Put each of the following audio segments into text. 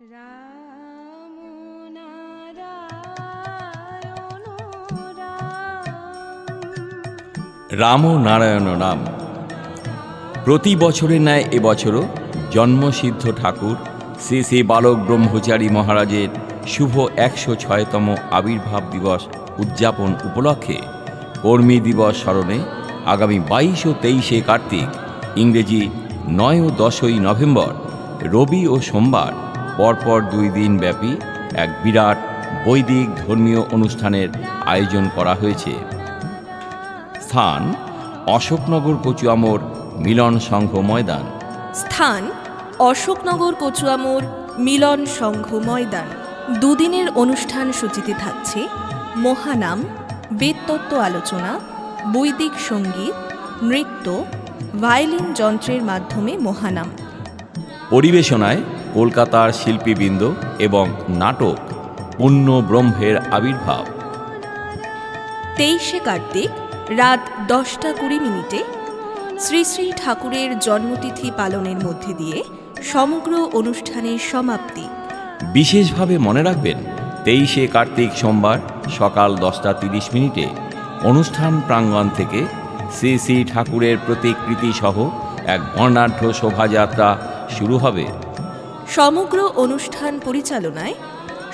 রাম নারায়ণ রাম নারায়ণ রাম। প্রতি বছরের ন্যায় এবছরও জন্মসিদ্ধ ঠাকুর শ্রী শ্রী বালক ব্রহ্মচারী মহারাজের শুভ ১০৬তম আবির্ভাব দিবস উদযাপন উপলক্ষে কর্মী দিবস স্মরণে আগামী ২২ ও ২৩শে কার্তিক, ইংরেজি ৯ ও ১০ই নভেম্বর রবি ও সোমবার পরপর ২ দিন ব্যাপী এক বিরাট বৈদিক ধর্মীয় অনুষ্ঠানের আয়োজন করা হয়েছে। স্থান অশোকনগর কচুয়ামোর মিলন সংঘ ময়দান। স্থান অশোকনগর কচুয়ামোর মিলন সংঘ ময়দান। দুদিনের অনুষ্ঠান সূচিতে থাকছে মহানাম, বেদতত্ত্ব আলোচনা, বৈদিক সঙ্গীত, নৃত্য, ভায়োলিন যন্ত্রের মাধ্যমে মহানাম। পরিবেশনায় কলকাতার শিল্পীবৃন্দ এবং নাটক পূর্ণ ব্রহ্মের আবির্ভাব। ২৩শে কার্তিক রাত ১০টা ২০ শ্রী শ্রী ঠাকুরের জন্মতিথি পালনের মধ্যে দিয়ে সমগ্র অনুষ্ঠানের সমাপ্তি। বিশেষভাবে মনে রাখবেন, ২৩শে কার্তিক সোমবার সকাল ১০টা ৩০ অনুষ্ঠান প্রাঙ্গণ থেকে শ্রী শ্রী ঠাকুরের প্রতিকৃতি সহ এক বর্ণাঢ্য শোভাযাত্রা শুরু হবে। সমগ্র অনুষ্ঠান পরিচালনায়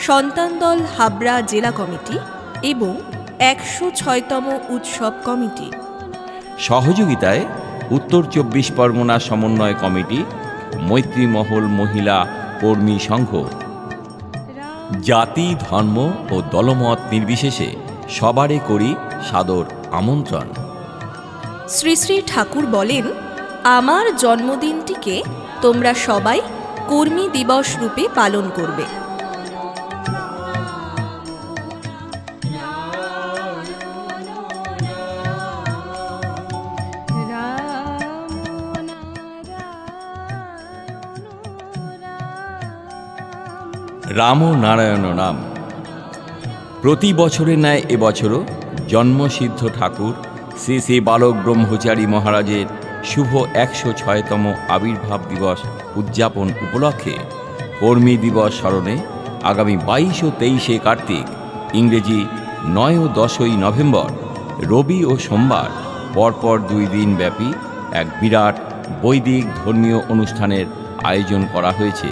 সন্তানদল হাবড়া জেলা কমিটি এবং ১০৬তম উৎসব কমিটি। সহযোগিতায় উত্তর ২৪ পরগনা সমন্বয় কমিটি, মৈত্রী মহল মহিলা কর্মী সংঘ। জাতি, ধর্ম ও দলমত নির্বিশেষে সবারে করি সাদর আমন্ত্রণ। শ্রী শ্রী ঠাকুর বলেন, আমার জন্মদিনটিকে তোমরা সবাই কর্মী দিবস রূপে পালন করবে। রাম নারায়ণ রাম। প্রতি বছরের ন্যায় এবছরও জন্মসিদ্ধ ঠাকুর শ্রী শ্রী বালক ব্রহ্মচারী মহারাজের শুভ ১০৬তম আবির্ভাব দিবস উদযাপন উপলক্ষে কর্মী দিবস স্মরণে আগামী ২২ ও ২৩শে কার্তিক, ইংরেজি ৯ ও ১০ই নভেম্বর রবি ও সোমবার পরপর ২ দিন ব্যাপী এক বিরাট বৈদিক ধর্মীয় অনুষ্ঠানের আয়োজন করা হয়েছে।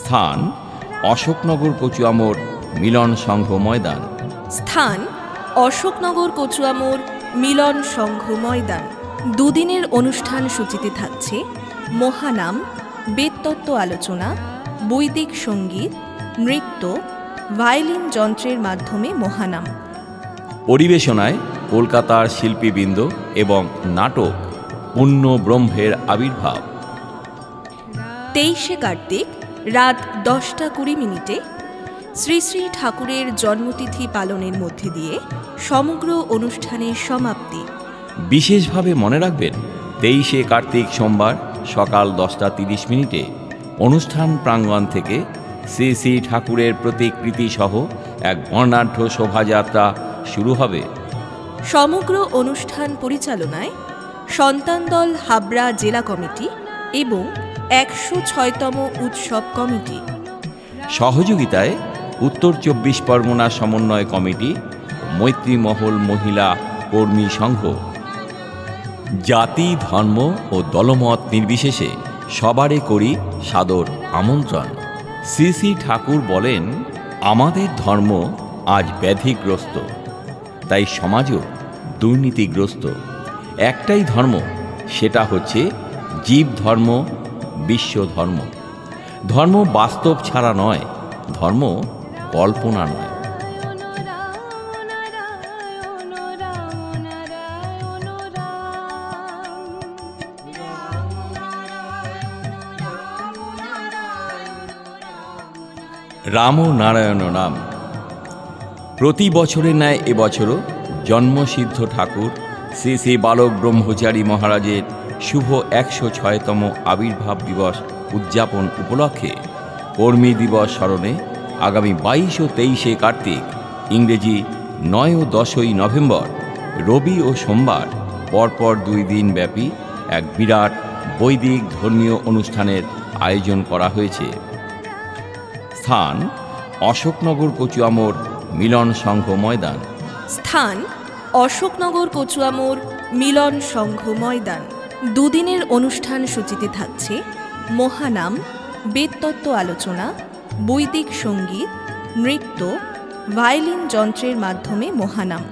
স্থান অশোকনগর কচুয়ামোর মিলন সংঘ ময়দান। স্থান অশোকনগর কচুয়ামোর মিলন সংঘ ময়দান। দুদিনের অনুষ্ঠান সূচিতে থাকছে মহানাম, বেদতত্ত্ব আলোচনা, বৈদিক সঙ্গীত, নৃত্য, ভায়োলিন যন্ত্রের মাধ্যমে মহানাম। পরিবেশনায় কলকাতার শিল্পীবৃন্দ এবং নাটক পূর্ণ ব্রহ্মের আবির্ভাব। ২৩শে কার্তিক রাত ১০টা ২০ শ্রী শ্রী ঠাকুরের জন্মতিথি পালনের মধ্যে দিয়ে সমগ্র অনুষ্ঠানের সমাপ্তি। বিশেষভাবে মনে রাখবেন, ২৩শে কার্তিক সোমবার সকাল ১০টা ৩০ অনুষ্ঠান প্রাঙ্গণ থেকে শ্রী শ্রী ঠাকুরের প্রতিকৃতি সহ এক বর্ণাঢ্য শোভাযাত্রা শুরু হবে। সমগ্র অনুষ্ঠান পরিচালনায় সন্তানদল হাবড়া জেলা কমিটি এবং ১০৬তম উৎসব কমিটি। সহযোগিতায় উত্তর ২৪ পরগনা সমন্বয় কমিটি, মৈত্রী মহল মহিলা কর্মী সংঘ। জাতি, ধর্ম ও দলমত নির্বিশেষে সবারে করি সাদর আমন্ত্রণ। শ্রী শ্রী ঠাকুর বলেন, আমাদের ধর্ম আজ ব্যাধিগ্রস্ত, তাই সমাজও দুর্নীতিগ্রস্ত। একটাই ধর্ম, সেটা হচ্ছে জীব ধর্ম, বিশ্ব ধর্ম। ধর্ম বাস্তব ছাড়া নয়, ধর্ম কল্পনা নয়। রাম নারায়ণ রাম। প্রতি বছরের ন্যায় এবছরও জন্মসিদ্ধ ঠাকুর শ্রী শ্রী বালক ব্রহ্মচারী মহারাজের শুভ ১০৬তম আবির্ভাব দিবস উদযাপন উপলক্ষে কর্মী দিবস স্মরণে আগামী ২২ ও ২৩শে কার্তিক, ইংরেজি ৯ ও ১০ই নভেম্বর রবি ও সোমবার পরপর ২ দিন ব্যাপী এক বিরাট বৈদিক ধর্মীয় অনুষ্ঠানের আয়োজন করা হয়েছে। স্থান অশোকনগর কচুয়ামোর মিলন সংঘ ময়দান। স্থান অশোকনগর কচুয়ামোর মিলন সংঘ ময়দান। দুদিনের অনুষ্ঠান সূচিতে থাকছে মহানাম, বেদতত্ত্ব আলোচনা, বৈদিক সঙ্গীত, নৃত্য, ভায়োলিন যন্ত্রের মাধ্যমে মহানাম।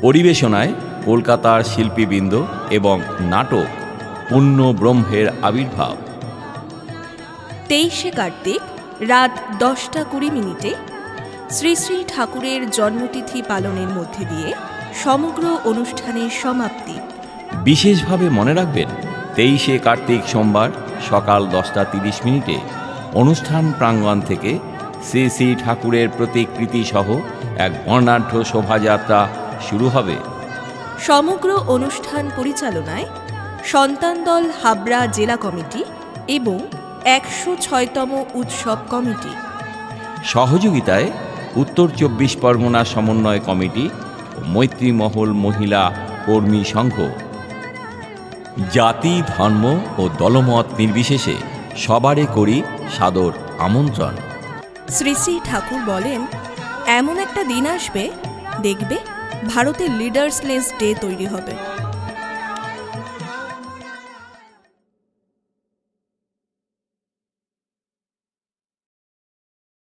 পরিবেশনায় কলকাতার শিল্পীবৃন্দ এবং নাটক পূর্ণ ব্রহ্মের আবির্ভাব। 23শে কার্তিক রাত 10:20 শ্রী শ্রী ঠাকুরের জন্মতিথি পালনের মধ্যে দিয়ে সমগ্র অনুষ্ঠানের সমাপ্তি। বিশেষভাবে মনে রাখবেন 23শে কার্তিক সোমবার সকাল 10:30 অনুষ্ঠান প্রাঙ্গণ থেকে শ্রী শ্রী ঠাকুরের প্রতিকৃতি সহ এক বর্ণাঢ্য শোভাযাত্রা শুরু হবে। সমগ্র অনুষ্ঠান পরিচালনায় সন্তান দল হাবড়া জেলা কমিটি এবং 106তম উৎসব কমিটি। সহযোগিতায় উত্তর 24 পরগনা সমন্বয় কমিটি ও মৈত্রী মহল মহিলা কর্মী সংঘ। জাতি, ধর্ম ও দলমত নির্বিশেষে সবারে করি সাদর আমন্ত্রণ। শ্রী শ্রী ঠাকুর বলেন, এমন একটা দিন আসবে, দেখবে ভারতের লিডার্সলেস ডে তৈরি হবে।